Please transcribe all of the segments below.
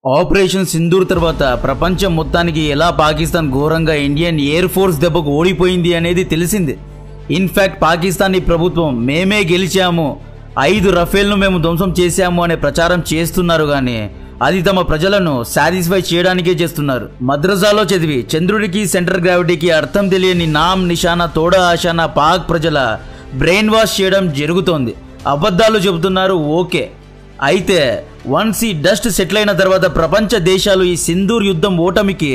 Operation Sindoor తర్వాత ప్రపంచం మొత్తానికి ఎలా పాకిస్తాన్ ఘోరంగా ఇండియన్ ఎయిర్ ఫోర్స్ దెబ్బకు ఓడిపోయింది అనేది తెలిసింది. ఇన్ఫ్యాక్ట్ పాకిస్తానీ ప్రభుత్వం మేమే గెలిచాము, 5 రఫేల్ను మేము ధ్వంసం చేశాము అనే ప్రచారం చేస్తున్నారు కానీ అది తమ ప్రజలను సాటిస్ఫై చేయడానికే చేస్తున్నారు. మద్రసాలో చదివి చంద్రుడికి సెంటర్ గ్రావిటీకి అర్థం తెలియని నామ్ నిషానా తోడా ఆశానా పాక్ ప్రజల బ్రెయిన్ వాష్ చేయడం జరుగుతోంది. అబద్ధాలు చెబుతున్నారు ఓకే, అయితే వన్స్ ఈ డస్ట్ సెటిల్ అయిన తర్వాత ప్రపంచ దేశాలు ఈ సింధూర్ యుద్ధం ఓటమికి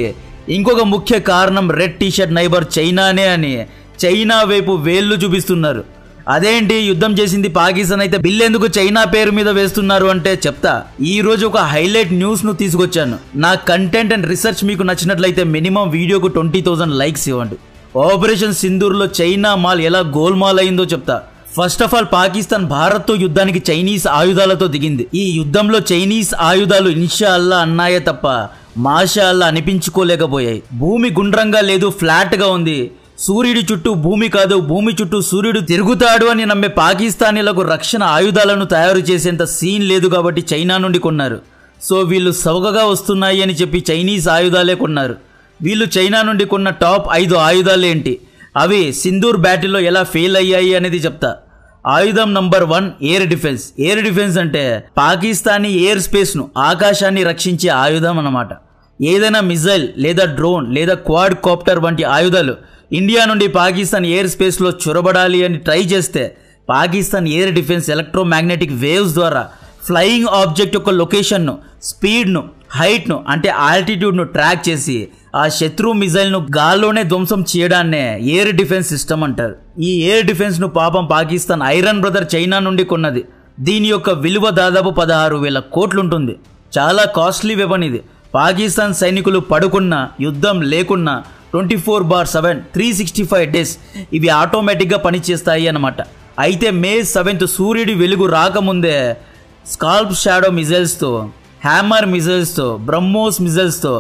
ఇంకొక ముఖ్య కారణం రెడ్ టీషర్ట్ నైబర్ చైనానే అని చైనా వైపు వేళ్లు చూపిస్తున్నారు. అదేంటి యుద్ధం చేసింది పాకిస్తాన్ అయితే బిల్ ఎందుకు చైనా పేరు మీద వేస్తున్నారు అంటే చెప్తా. ఈ రోజు ఒక హైలైట్ న్యూస్ ను తీసుకొచ్చాను. నా కంటెంట్ అండ్ రీసెర్చ్ మీకు నచ్చినట్లయితే మినిమం వీడియోకు 20,000 లైక్స్ ఇవ్వండి. ఆపరేషన్ సింధూర్ లో చైనా మాల్ ఎలా గోల్మాల్ అయిందో చెప్తా. ఫస్ట్ ఆఫ్ ఆల్ పాకిస్తాన్ భారత్తో యుద్ధానికి చైనీస్ ఆయుధాలతో దిగింది. ఈ యుద్ధంలో చైనీస్ ఆయుధాలు ఇన్షా అల్లా అన్నాయే తప్ప మాషా అల్లా అనిపించుకోలేకపోయాయి. భూమి గుండ్రంగా లేదు, ఫ్లాట్ గా ఉంది. సూర్యుడి చుట్టూ భూమి కాదు, భూమి చుట్టూ సూర్యుడు తిరుగుతాడు అని నమ్మే పాకిస్తానీలకు రక్షణ ఆయుధాలను తయారు చేసేంత సీన్ లేదు కాబట్టి చైనా నుండి కొన్నారు. సో వీళ్ళు సవకగా వస్తున్నాయి అని చెప్పి చైనీస్ ఆయుధాలే కొన్నారు. వీళ్ళు చైనా నుండి కొన్న టాప్ 5 ఆయుధాలు ఏంటి, అవి సింధూర్ బ్యాటిల్లో ఎలా ఫెయిల్ అయ్యాయి అనేది చెప్తా. ఆయుధం number 1 air defence. Air defence అంటే పాకిస్తానీ ఎయిర్ స్పేస్ ను, ఆకాశాన్ని రక్షించే ఆయుధం అన్నమాట. ఏదైనా మిజైల్ లేదా డ్రోన్ లేదా క్వాడ్ కాప్టర్ వంటి ఆయుధాలు ఇండియా నుండి పాకిస్తాన్ ఎయిర్ స్పేస్ లో చొరబడాలి అని ట్రై చేస్తే Pakistan air defence electromagnetic waves ద్వారా ఫ్లయింగ్ ఆబ్జెక్ట్ యొక్క లొకేషన్ను, స్పీడ్ను, హైట్ను అంటే ఆల్టిట్యూడ్ను ట్రాక్ చేసి ఆ శత్రు మిజైల్ను గాల్లోనే ధ్వంసం చేయడాన్నే ఎయిర్ డిఫెన్స్ సిస్టమ్ అంటారు. ఈ ఎయిర్ డిఫెన్స్ను పాపం పాకిస్తాన్ ఐరన్ బ్రదర్ చైనా నుండి కొన్నది. దీని యొక్క విలువ దాదాపు 16,000 కోట్లు ఉంటుంది. చాలా కాస్ట్లీ వెపన్ ఇది. పాకిస్తాన్ సైనికులు పడుకున్నా, యుద్ధం లేకున్నా 24/7 365 డేస్ ఇవి ఆటోమేటిక్గా పనిచేస్తాయి అన్నమాట. అయితే మే 7th సూర్యుడి వెలుగు రాకముందే స్కాల్ప్ షాడో మిజైల్స్తో, హ్యామర్ మిజైల్స్తో, బ్రహ్మోస్ మిజైల్స్తో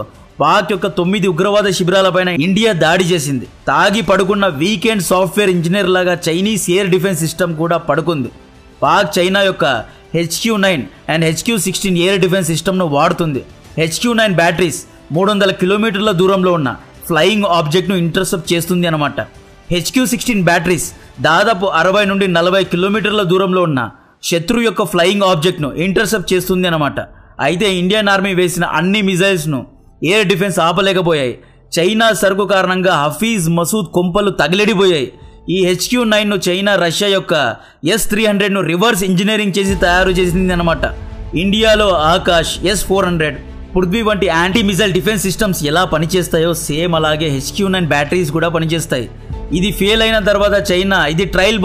పాక్ యొక్క 9 ఉగ్రవాద శిబిరాలపైన ఇండియా దాడి చేసింది. తాగి పడుకున్న వీకెండ్ సాఫ్ట్వేర్ ఇంజనీర్ లాగా చైనీస్ ఎయిర్ డిఫెన్స్ సిస్టమ్ కూడా పడుకుంది. పాక్ చైనా యొక్క HQ-9 and HQ-16 air defence సిస్టమ్ను వాడుతుంది. HQ-9 బ్యాటరీస్ 300 కిలోమీటర్ల దూరంలో ఉన్న ఫ్లయింగ్ ఆబ్జెక్ట్ను ఇంటర్సెప్ట్ చేస్తుంది అన్నమాట. HQ-16 బ్యాటరీస్ దాదాపు 60 నుండి 40 కిలోమీటర్ల దూరంలో ఉన్న శత్రు యొక్క ఫ్లయింగ్ ఆబ్జెక్ట్ను ఇంటర్సెప్ట్ చేస్తుంది అన్నమాట. అయితే ఇండియన్ ఆర్మీ వేసిన అన్ని మిజైల్స్ను ఎయిర్ డిఫెన్స్ ఆపలేకపోయాయి. చైనా సరుకు కారణంగా హఫీజ్ మసూద్ కొంపలు తగిలిడిపోయాయి. ఈ HQ-9ను చైనా రష్యా యొక్క S-300ను రివర్స్ ఇంజనీరింగ్ చేసి తయారు చేసింది అన్నమాట. ఇండియాలో ఆకాష్, S-400, పృథ్వీ వంటి యాంటీ మిజైల్ డిఫెన్స్ సిస్టమ్స్ ఎలా పనిచేస్తాయో సేమ్ అలాగే HQ-9 బ్యాటరీస్ కూడా పనిచేస్తాయి. ఇది ఫెయిల్ అయిన తర్వాత చైనా ఇది ట్రయల్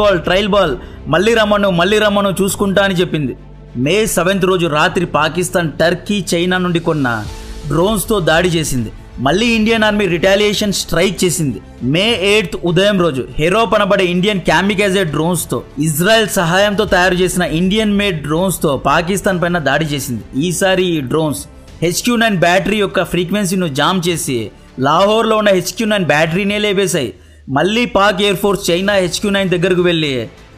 బాల్ మళ్ళీ రమ్మను చూసుకుంటా అని చెప్పింది. మే 7th రోజు రాత్రి పాకిస్తాన్ టర్కీ, చైనా నుండి కొన్న డ్రోన్స్తో దాడి చేసింది. మళ్ళీ ఇండియన్ ఆర్మీ రిటాలియేషన్ స్ట్రైక్ చేసింది. మే 8th ఉదయం రోజు హెరోప్ అనబడే ఇండియన్ క్యామికాజే డ్రోన్స్తో, ఇజ్రాయెల్ సహాయంతో తయారు చేసిన ఇండియన్ మేడ్ డ్రోన్స్తో పాకిస్తాన్ పైన దాడి చేసింది. ఈసారి ఈ డ్రోన్స్ HQ-9 బ్యాటరీ యొక్క ఫ్రీక్వెన్సీను జామ్ చేసి లాహోర్లో ఉన్న HQ-9 బ్యాటరీనే లేపేశాయి. మళ్ళీ Pak air force China HQ-9 దగ్గరకు వెళ్ళి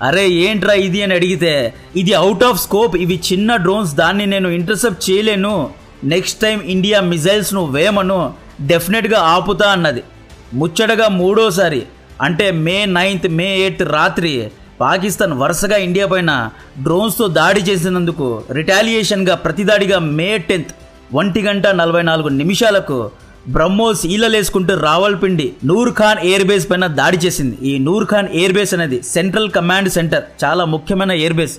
అరే ఏంట్రా ఇది అని అడిగితే ఇది అవుట్ ఆఫ్ స్కోప్, ఇవి చిన్న డ్రోన్స్, దాన్ని నేను ఇంటర్సెప్ట్ చేయలేను, నెక్స్ట్ టైం ఇండియా మిజైల్స్ను వేయమను, డెఫినెట్గా ఆపుతా అన్నది. ముచ్చటగా 3వసారి అంటే మే 9th, మే 8th రాత్రి పాకిస్తాన్ వరుసగా ఇండియా పైన డ్రోన్స్తో దాడి చేసినందుకు రిటాలియేషన్గా ప్రతిదాడిగా మే 10th 1:44 బ్రహ్మోస్ ఈలలేసుకుంటూ రావల్పిండి నూర్ ఖాన్ ఎయిర్ బేస్ పైన దాడి చేసింది. ఈ నూర్ ఖాన్ ఎయిర్ బేస్ అనేది సెంట్రల్ కమాండ్ సెంటర్, చాలా ముఖ్యమైన ఎయిర్ బేస్,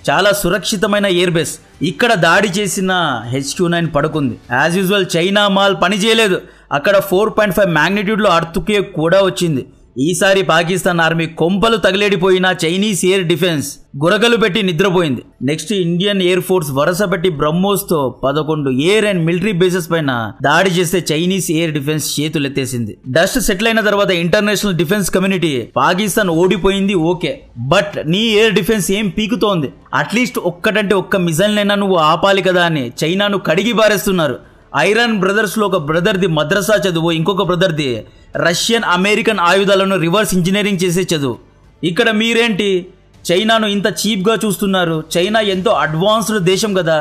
చాలా సురక్షితమైన ఎయిర్ బేస్. ఇక్కడ దాడి చేసిన HQ-9 పడుకుంది. యాజ్ యూజువల్ చైనా మాల్ పని చేయలేదు. అక్కడ 4.5 మ్యాగ్నిట్యూడ్లో అర్త్క్వేక్ కూడా వచ్చింది. ఈసారి పాకిస్తాన్ ఆర్మీ కొంపలు తగిలేడిపోయిన చైనీస్ ఎయిర్ డిఫెన్స్ గురగలు పెట్టి నిద్రపోయింది. నెక్స్ట్ ఇండియన్ ఎయిర్ ఫోర్స్ వరుస పెట్టి బ్రహ్మోస్తో 11 ఎయిర్ అండ్ మిలిటరీ బేసెస్ పైన దాడి చేస్తే చైనీస్ ఎయిర్ డిఫెన్స్ చేతులెత్తేసింది. డస్ట్ సెటిల్ అయిన తర్వాత ఇంటర్నేషనల్ డిఫెన్స్ కమ్యూనిటీ పాకిస్తాన్ ఓడిపోయింది ఓకే, బట్ నీ ఎయిర్ డిఫెన్స్ ఏం పీకుతోంది, అట్లీస్ట్ ఒక్క మిజైల్ నైనా నువ్వు ఆపాలి కదా అని చైనాను కడిగి బారేస్తున్నారు. ఐరన్ బ్రదర్స్లో ఒక బ్రదర్ది మద్రసా చదువు, ఇంకొక బ్రదర్ది రష్యన్ అమెరికన్ ఆయుధాలను రివర్స్ ఇంజనీరింగ్ చేసే చదువు. ఇక్కడ మీరేంటి చైనాను ఇంత చీప్గా చూస్తున్నారు? చైనా ఎంతో అడ్వాన్స్డ్ దేశం కదా.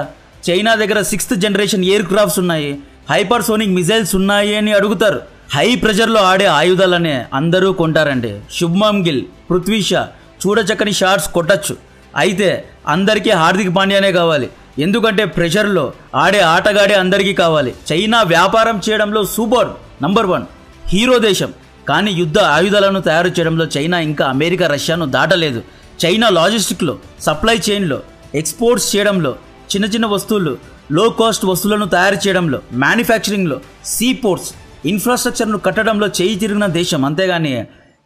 చైనా దగ్గర 6th జనరేషన్ ఎయిర్ క్రాఫ్ట్స్ ఉన్నాయి, హైపర్సోనిక్ మిజైల్స్ ఉన్నాయి అని అడుగుతారు. హై ప్రెషర్లో ఆడే ఆయుధాలనే అందరూ కొంటారండి. శుభ్మన్ గిల్, పృథ్వీ షా చూడచక్కని షాట్స్ కొట్టచ్చు. అయితే అందరికీ హార్దిక్ పాండ్యానే కావాలి, ఎందుకంటే ప్రెషర్లో ఆడే ఆటగాడే అందరికీ కావాలి. చైనా వ్యాపారం చేయడంలో సూపర్ నంబర్ 1 హీరో దేశం. కానీ యుద్ధ ఆయుధాలను తయారు చేయడంలో చైనా ఇంకా అమెరికా, రష్యాను దాటలేదు. చైనా లాజిస్టిక్లో, సప్లై చైన్లో, ఎక్స్పోర్ట్స్ చేయడంలో, చిన్న చిన్న వస్తువులు, లో కాస్ట్ వస్తువులను తయారు చేయడంలో, మ్యానుఫ్యాక్చరింగ్లో, సీ పోర్ట్స్, ఇన్ఫ్రాస్ట్రక్చర్ను కట్టడంలో చేయి తిరిగిన దేశం. అంతేగాని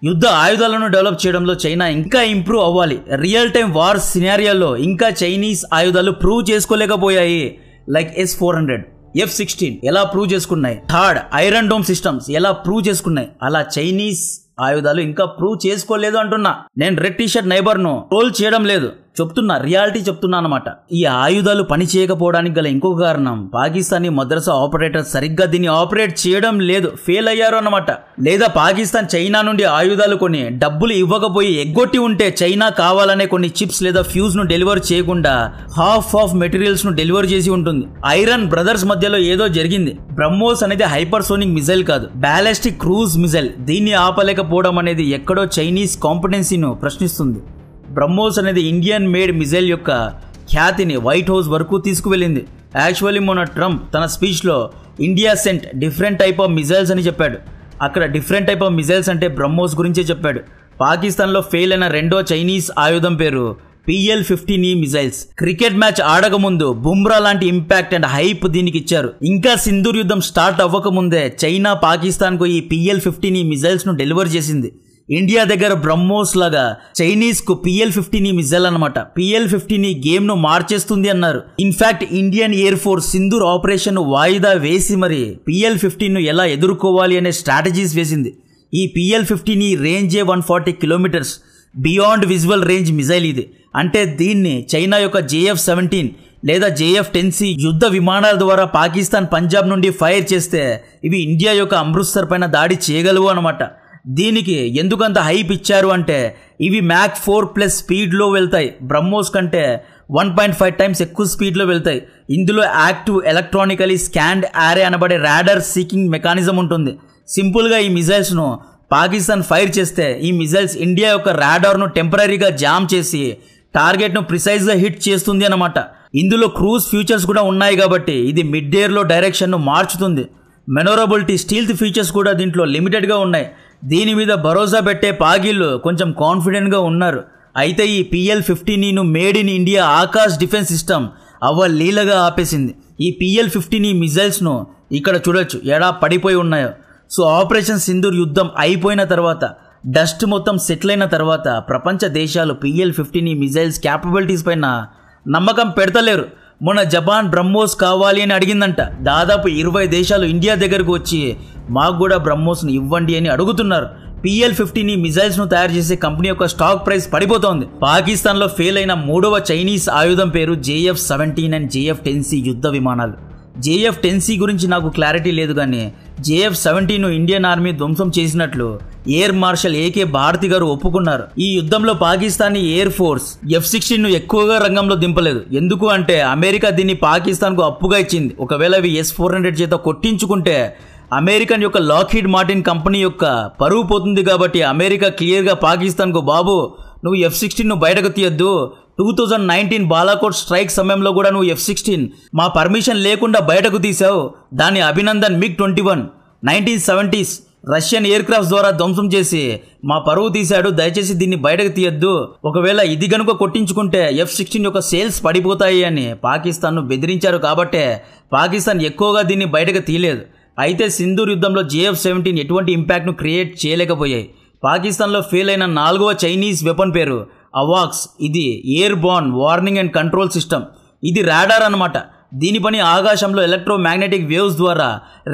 యుద్ధ ఆయుధాలను డెవలప్ చేయడంలో చైనా ఇంకా ఇంప్రూవ్ అవ్వాలి. రియల్ టైం వార్ సినారియోలో ఇంకా చైనీస్ ఆయుధాలు ప్రూవ్ చేసుకోలేకపోయాయి. లైక్ S-400, F-16 ఎలా ప్రూవ్ చేసుకున్నాయి, థర్డ్ ఐరన్ డోమ్ సిస్టమ్స్ ఎలా ప్రూవ్ చేసుకున్నాయి, అలా చైనీస్ ఆయుధాలు ఇంకా ప్రూవ్ చేసుకోలేదు అంటున్నా. నేను రెడ్ టీ-షర్ట్ నైబర్ను ట్రోల్ చేయడం లేదు, చెప్తున్నా, రియాలిటీ చెప్తున్నా అనమాట. ఈ ఆయుధాలు పని చేయకపోవడానికి గల ఇంకొక కారణం పాకిస్తానీ మద్రసా ఆపరేటర్ సరిగ్గా దీన్ని ఆపరేట్ చేయడం లేదు, ఫెయిల్ అయ్యారు అన్నమాట. లేదా పాకిస్తాన్ చైనా నుండి ఆయుధాలు కొని డబ్బులు ఇవ్వకపోయి ఎగ్గొట్టి ఉంటే చైనా కావాలనే కొన్ని చిప్స్ లేదా ఫ్యూజ్ ను డెలివర్ చేయకుండా హాఫ్ ఆఫ్ మెటీరియల్స్ ను డెలివర్ చేసి ఉంటుంది. ఐరన్ బ్రదర్స్ మధ్యలో ఏదో జరిగింది. బ్రహ్మోస్ అనేది హైపర్సోనిక్ మిజైల్ కాదు, బ్యాలిస్టిక్ క్రూజ్ మిజైల్. దీన్ని ఆపలేకపోవడం అనేది ఎక్కడో చైనీస్ కాంపిటెన్సీను ప్రశ్నిస్తుంది. బ్రహ్మోస్ అనేది ఇండియన్ మేడ్ మిజైల్ యొక్క ఖ్యాతిని వైట్ హౌస్ వరకు తీసుకువెళ్ళింది. యాక్చువల్లీ మొన్న ట్రంప్ తన స్పీచ్లో India sent different type of missiles అని చెప్పాడు. అక్కడ డిఫరెంట్ టైప్ ఆఫ్ మిజైల్స్ అంటే బ్రహ్మోస్ గురించే చెప్పాడు. పాకిస్తాన్లో ఫెయిల్ అయిన రెండో చైనీస్ ఆయుధం పేరు PL-15E మిజైల్స్. క్రికెట్ మ్యాచ్ ఆడకముందు బుమ్రా లాంటి ఇంపాక్ట్ అండ్ హైప్ దీనికి ఇచ్చారు. ఇంకా సింధూర్ యుద్ధం స్టార్ట్ అవ్వకముందే చైనా పాకిస్తాన్కు ఈ PL-15E మిజైల్స్ ను డెలివర్ చేసింది. ఇండియా దగ్గర బ్రహ్మోస్ లాగా చైనీస్ కు PL-15E మిజైల్ అనమాట. PL-15E గేమ్ ను మార్చేస్తుంది అన్నారు. In fact Indian air force Sindoor operation ను వాయిదా వేసి మరి PL-15 ను ఎలా ఎదుర్కోవాలి అనే స్ట్రాటజీస్ వేసింది. ఈ PL-15E రేంజే 140 kilometres, beyond visual range missile ఇది. అంటే దీన్ని చైనా యొక్క JF-17 లేదా JF-10C యుద్ధ విమానాల ద్వారా పాకిస్తాన్ పంజాబ్ నుండి ఫైర్ చేస్తే ఇవి ఇండియా యొక్క అమృత్సర్ పైన దాడి చేయగలవు అనమాట. దీనికి ఎందుకంత హైప్ ఇచ్చారు అంటే ఇవి మ్యాక్ 4+ స్పీడ్లో వెళ్తాయి. బ్రహ్మోస్ కంటే 1.5 టైమ్స్ ఎక్కువ స్పీడ్లో వెళ్తాయి. ఇందులో యాక్టివ్ ఎలక్ట్రానికలీ స్కాన్డ్ యారే అనబడే రాడర్ సీకింగ్ మెకానిజం ఉంటుంది. సింపుల్గా ఈ మిజైల్స్ను పాకిస్తాన్ ఫైర్ చేస్తే ఈ మిజైల్స్ ఇండియా యొక్క రాడార్ను టెంపరీగా జామ్ చేసి టార్గెట్ను ప్రిసైజ్గా హిట్ చేస్తుంది అన్నమాట. ఇందులో క్రూజ్ ఫీచర్స్ కూడా ఉన్నాయి కాబట్టి ఇది మిడ్ ఎయిర్లో డైరెక్షన్ను మార్చుతుంది. మెనోరబిలిటీ, స్టీల్త్ ఫీచర్స్ కూడా దీంట్లో లిమిటెడ్గా ఉన్నాయి. దీని మీద భరోసా పెట్టే పాగిళ్ళు కొంచెం కాన్ఫిడెంట్గా ఉన్నారు. అయితే ఈ PL-15Eను made in India Akash defence system లీలగా ఆపేసింది. ఈ PL-15E మిజైల్స్ను ఇక్కడ చూడొచ్చు ఎలా పడిపోయి ఉన్నాయో. సో ఆపరేషన్ సింధూర్ యుద్ధం అయిపోయిన తర్వాత, డస్ట్ మొత్తం సెటిల్ అయిన తర్వాత ప్రపంచ దేశాలు PL-15E మిజైల్స్ క్యాపబిలిటీస్ పైన నమ్మకం పెడతలేరు. మొన్న జపాన్ బ్రహ్మోస్ కావాలి అని అడిగిందంట. దాదాపు 20 దేశాలు ఇండియా దగ్గరకు వచ్చి మాకు కూడా బ్రహ్మోస్ను ఇవ్వండి అని అడుగుతున్నారు. PL-15E మిజైల్స్ను తయారు చేసే కంపెనీ యొక్క స్టాక్ ప్రైస్ పడిపోతోంది. పాకిస్తాన్లో ఫెయిల్ అయిన 3వ చైనీస్ ఆయుధం పేరు JF-17 అండ్ JF-10C యుద్ధ విమానాలు. JF-10C గురించి నాకు క్లారిటీ లేదు, కానీ JF-17ను ఇండియన్ ఆర్మీ ధ్వంసం చేసినట్లు ఎయిర్ మార్షల్ AK భారతి గారు ఒప్పుకున్నారు. ఈ యుద్ధంలో పాకిస్తానీ ఎయిర్ ఫోర్స్ F-16ను ఎక్కువగా రంగంలో దింపలేదు. ఎందుకు అంటే అమెరికా దీన్ని పాకిస్తాన్కు అప్పుగా ఇచ్చింది. ఒకవేళ అవి S-400 చేత కొట్టించుకుంటే అమెరికన్ యొక్క లాక్హీడ్ మార్టిన్ కంపెనీ యొక్క పరువు పోతుంది. కాబట్టి అమెరికా క్లియర్గా పాకిస్తాన్కు, బాబు నువ్వు F-16ను బయటకు తీయొద్దు, 2019 బాలాకోట్ స్ట్రైక్ సమయంలో కూడా నువ్వు F-16 మా పర్మిషన్ లేకుండా బయటకు తీసావు, దాన్ని Abhinandan MiG-21 1970s Russian air crafts ద్వారా ధ్వంసం చేసి మా పరువు తీశాడు, దయచేసి దీన్ని బయటకు తీయొద్దు, ఒకవేళ ఇది గనుక కొట్టించుకుంటే F-16 యొక్క సేల్స్ పడిపోతాయి అని పాకిస్తాన్ను బెదిరించారు. కాబట్టే పాకిస్తాన్ ఎక్కువగా దీన్ని బయటకు తీయలేదు. అయితే సింధూర్ యుద్ధంలో JF-17 ఎటువంటి ఇంపాక్ట్ను క్రియేట్ చేయలేకపోయాయి. పాకిస్తాన్లో ఫెయిల్ అయిన 4వ చైనీస్ వెపన్ పేరు అవాక్స్. ఇది air born warning and control system. ఇది రాడార్ అన్నమాట. దీని పని ఆకాశంలో ఎలక్ట్రోమాగ్నెటిక్ వేవ్స్ ద్వారా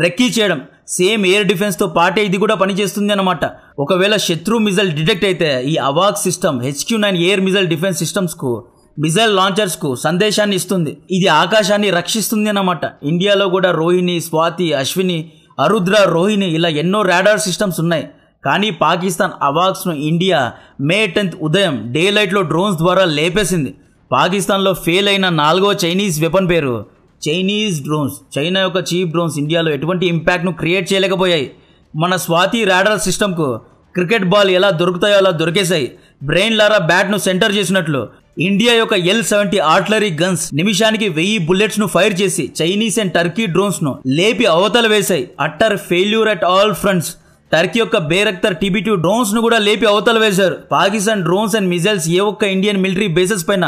రెక్కీ చేయడం. సేమ్ ఎయిర్ డిఫెన్స్తో పాటే ఇది కూడా పనిచేస్తుంది అన్నమాట. ఒకవేళ శత్రు మిజైల్ డిటెక్ట్ అయితే ఈ అవాక్స్ system HQ-9 air missile defence సిస్టమ్స్కు, మిజైల్ లాంచర్స్కు సందేశాన్ని ఇస్తుంది. ఇది ఆకాశాన్ని రక్షిస్తుంది అన్నమాట. ఇండియాలో కూడా రోహిణి, స్వాతి, అశ్విని, అరుద్ర, రోహిణి ఇలా ఎన్నో రాడార్ సిస్టమ్స్ ఉన్నాయి. కానీ పాకిస్తాన్ అవాక్స్ను ఇండియా May 10th ఉదయం డే లైట్లో డ్రోన్స్ ద్వారా లేపేసింది. పాకిస్తాన్లో ఫెయిల్ అయిన 4వ చైనీస్ వెపన్ పేరు చైనీస్ డ్రోన్స్, చైనా యొక్క చీప్ డ్రోన్స్ ఇండియాలో ఎటువంటి ఇంపాక్ట్ను క్రియేట్ చేయలేకపోయాయి. మన స్వాతి రాడార్ సిస్టమ్కు క్రికెట్ బాల్ ఎలా దొరుకుతాయో అలా దొరికేశాయి. బ్రెయిన్ లారా బ్యాట్ను సెంటర్ చేసినట్లు ఇండియా యొక్క L-70 ఆర్టిలరీ గన్స్ నిమిషానికి 1000 బుల్లెట్స్ను ఫైర్ చేసి చైనీస్ అండ్ టర్కీ డ్రోన్స్ను లేపి అవతల వేశాయి. Utter failure at all fronts. Turkey యొక్క బేరక్తర్ TB2 డ్రోన్స్ను కూడా లేపి అవతల వేశారు. పాకిస్తాన్ డ్రోన్స్ అండ్ మిజైల్స్ ఏ ఒక్క ఇండియన్ మిలిటరీ బేసెస్ పైన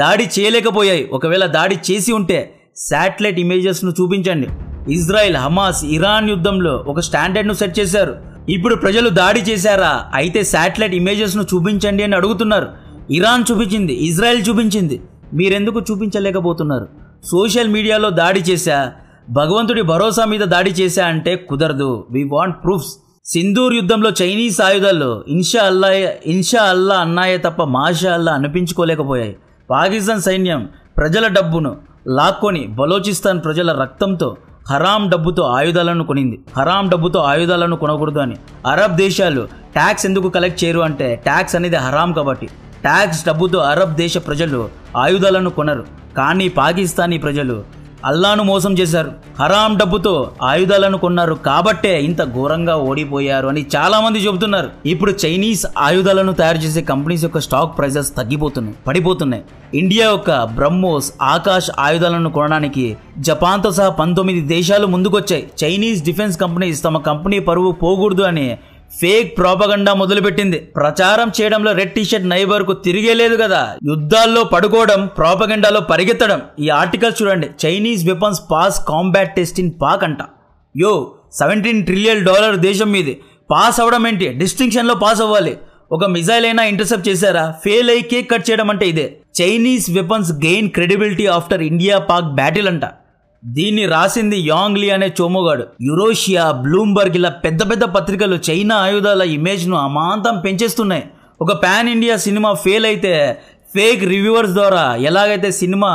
దాడి చేయలేకపోయాయి. ఒకవేళ దాడి చేసి ఉంటే శాటిలైట్ ఇమేజెస్ను చూపించండి. ఇజ్రాయెల్, హమాస్, ఇరాన్ యుద్ధంలో ఒక స్టాండర్డ్ను సెట్ చేశారు. ఇప్పుడు ప్రజలు దాడి చేశారా? అయితే శాటిలైట్ ఇమేజెస్ను చూపించండి అని అడుగుతున్నారు. ఇరాన్ చూపించింది, ఇజ్రాయెల్ చూపించింది, మీరెందుకు చూపించలేకపోతున్నారు? సోషల్ మీడియాలో దాడి చేశా, భగవంతుడి భరోసా మీద దాడి చేశా అంటే కుదరదు. We want proofs. సింధూర్ యుద్ధంలో చైనీస్ ఆయుధాలు ఇన్షా అల్లా అన్నాయే తప్ప మాషా అల్లా అనిపించుకోలేకపోయాయి. పాకిస్తాన్ సైన్యం ప్రజల డబ్బును లాక్కొని బలోచిస్తాన్ ప్రజల రక్తంతో హరాం డబ్బుతో ఆయుధాలను కొనింది. హరాం డబ్బుతో ఆయుధాలను కొనకూడదు అని. అరబ్ దేశాలు ట్యాక్స్ ఎందుకు కలెక్ట్ చేయరు అంటే ట్యాక్స్ అనేది హరాం కాబట్టి. ట్యాక్స్ డబ్బుతో అరబ్ దేశ ప్రజలు ఆయుధాలను కొనరు. కానీ పాకిస్తానీ ప్రజలు అల్లాను మోసం చేశారు, హరాం డబ్బుతో ఆయుధాలను కొన్నారు కాబట్టే ఇంత ఘోరంగా ఓడిపోయారు అని చాలా మంది చెబుతున్నారు. ఇప్పుడు చైనీస్ ఆయుధాలను తయారు చేసే కంపెనీస్ యొక్క స్టాక్ ప్రైజెస్ పడిపోతున్నాయి. ఇండియా యొక్క బ్రహ్మోస్ ఆకాశ్ ఆయుధాలను కొనడానికి జపాన్తో సహా 19 దేశాలు ముందుకొచ్చాయి. చైనీస్ డిఫెన్స్ కంపెనీస్ తమ కంపెనీ పరువు పోకూడదు అని ఫేక్ ప్రాపగండా మొదలుపెట్టింది. ప్రచారం చేయడంలో రెడ్ టీషర్ట్ నైబర్కు తిరిగేలేదు కదా. యుద్ధాల్లో పడుకోవడం, ప్రాపగండాలో పరిగెత్తడం. ఈ ఆర్టికల్ చూడండి. Chinese weapons pass combat test in Pak అంట. $17 ట్రిలియన్ దేశం మీది. పాస్ అవ్వడం ఏంటి? డిస్టింక్షన్లో పాస్ అవ్వాలి. ఒక మిజైల్ అయినా ఇంటర్సెప్ట్ చేశారా? ఫెయిల్ అయ్యి కేక్ కట్ చేయడం అంటే ఇదే. Chinese weapons gain credibility after India Pak battle అంట. దీన్ని రాసింది యాంగ్ లీ అనే చోమోగాడు. యురోషియా, బ్లూంబర్గ్ ఇలా పెద్ద పెద్ద పత్రికలు చైనా ఆయుధాల ఇమేజ్ను అమాంతం పెంచేస్తున్నాయి. ఒక పాన్ ఇండియా సినిమా ఫెయిల్ అయితే ఫేక్ రివ్యూవర్స్ ద్వారా ఎలాగైతే సినిమా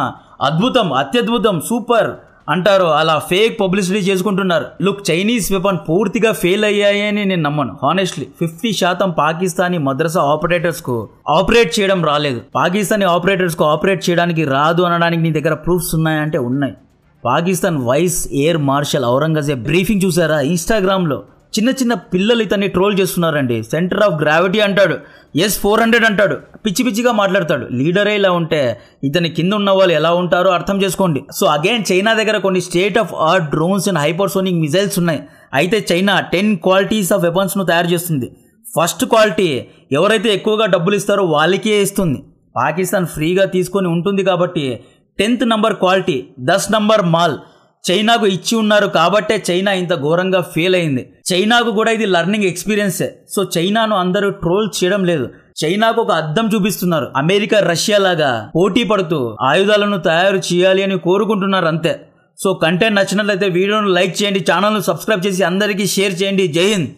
అద్భుతం, అత్యద్భుతం, సూపర్ అంటారో అలా ఫేక్ పబ్లిసిటీ చేసుకుంటున్నారు. లుక్, చైనీస్ వెపన్ పూర్తిగా ఫెయిల్ అయ్యాయని నేను నమ్మను. హానెస్ట్లీ 50% పాకిస్తానీ మద్రసా ఆపరేటర్స్కు ఆపరేట్ చేయడం రాలేదు. పాకిస్తానీ ఆపరేటర్స్కు ఆపరేట్ చేయడానికి రాదు అనడానికి నీ దగ్గర ప్రూఫ్స్ ఉన్నాయంటే ఉన్నాయి. Pakistan vice air marshal Aurangzeb briefing చూసారా? ఇన్స్టాగ్రామ్లో చిన్న చిన్న పిల్లలు ఇతన్ని ట్రోల్ చేస్తున్నారండి. సెంటర్ ఆఫ్ గ్రావిటీ అంటాడు, S-400 అంటాడు, పిచ్చి పిచ్చిగా మాట్లాడతాడు. లీడరే ఇలా ఉంటే ఇతని కింద ఉన్న వాళ్ళు ఎలా ఉంటారో అర్థం చేసుకోండి. సో అగైన్ చైనా దగ్గర కొన్ని state of art drones and hypersonic missiles ఉన్నాయి. అయితే చైనా 10 క్వాలిటీస్ ఆఫ్ వెపన్స్ను తయారు చేస్తుంది. ఫస్ట్ క్వాలిటీ ఎవరైతే ఎక్కువగా డబ్బులు ఇస్తారో వాళ్ళకే ఇస్తుంది. పాకిస్తాన్ ఫ్రీగా తీసుకొని ఉంటుంది కాబట్టి 10th number quality, 10 number mall చైనాకు ఇచ్చి ఉన్నారు కాబట్టే చైనా ఇంత ఘోరంగా ఫెయిల్ అయింది. చైనాకు కూడా ఇది లర్నింగ్ ఎక్స్పీరియన్సే. సో చైనాను అందరూ ట్రోల్ చేయడం లేదు, చైనాకు ఒక అద్దం చూపిస్తున్నారు. అమెరికా, రష్యా లాగా పోటీ పడుతూ ఆయుధాలను తయారు చేయాలి అని కోరుకుంటున్నారు అంతే. సో కంటెంట్ నచ్చినట్లయితే వీడియోను లైక్ చేయండి, ఛానల్ను సబ్స్క్రైబ్ చేసి అందరికీ షేర్ చేయండి. జై హింద్.